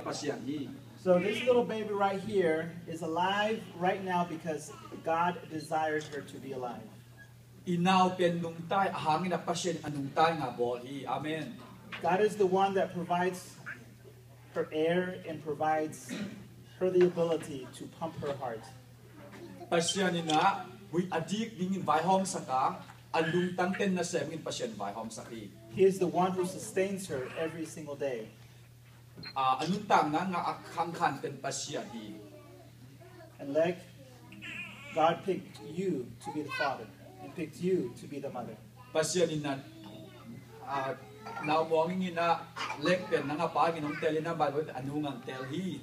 Pasian hi. So this little baby right here is alive right now because God desires her to be alive. Inaw pen nung tay hangin na Pasian anung tay nga bol hi. Amen. God is the one that provides her air and provides her the ability to pump her heart. Pasian ina we adik dingin vai hom saka alung tangten na semin Pasian vai hom saki. He is the one who sustains her every single day. Anung tang na nga akhang khan pen Pasian hi. And like God picked you to be the father and picked you to be the mother. Pasian ina now mongin ina lek pen nga pa ginong telina ba anung ang tel hi.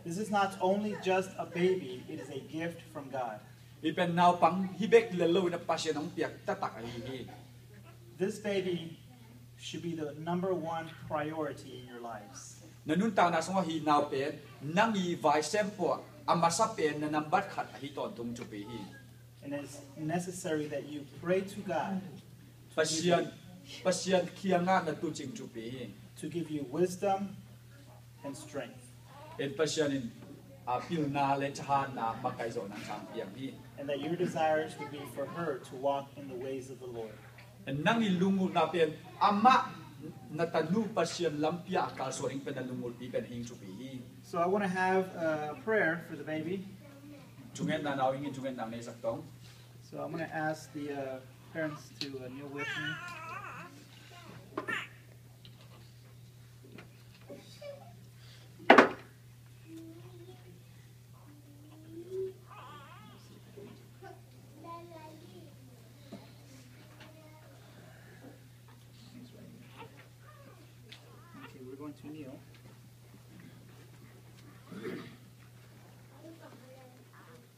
This is not only just a baby, it is a gift from God. Ipen now pang hibek lelo na Pasian ang piak tatak hi. This baby should be the #1 priority in your lives. Nanunta na sa hi now pen nang i vai sempo amasapen na nambat khat hi ton tung chupi hi. And it's necessary that you pray to God Pasian kiang na tu ching chupi hi. to give you wisdom and strength. En Pasian in apil na le chahan na makai zo nang sang piang hi. And that your desires would be for her to walk in the ways of the Lord. En nang ilungu na pen ama natanu Pasian lampia akal soring penalungul pi pen hing chupi hi. So I want to have a prayer for the baby. Chungen na nawingin chungen na ne saktong. So I'm going to ask the parents to kneel with me. Okay, we're going to kneel.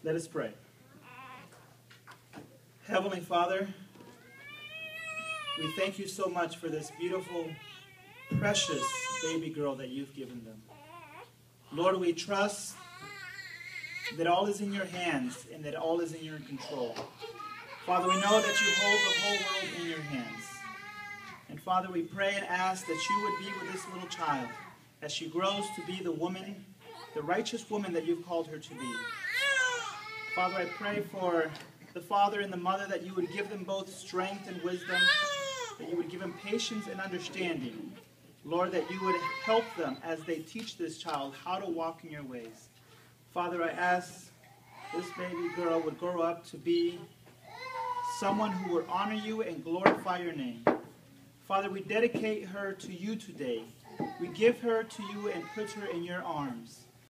Let us pray. Heavenly Father, we thank you so much for this beautiful, precious baby girl that you've given them. Lord, we trust that all is in your hands and that all is in your control. Father, we know that you hold the whole world in your hands. And Father, we pray and ask that you would be with this little child as she grows to be the woman, the righteous woman that you've called her to be. Father, I pray for the father and the mother that you would give them both strength and wisdom, that you would give them patience and understanding. Lord, that you would help them as they teach this child how to walk in your ways. Father, I ask this baby girl would grow up to be someone who would honor you and glorify your name. Father, we dedicate her to you today. We give her to you and put her in your arms.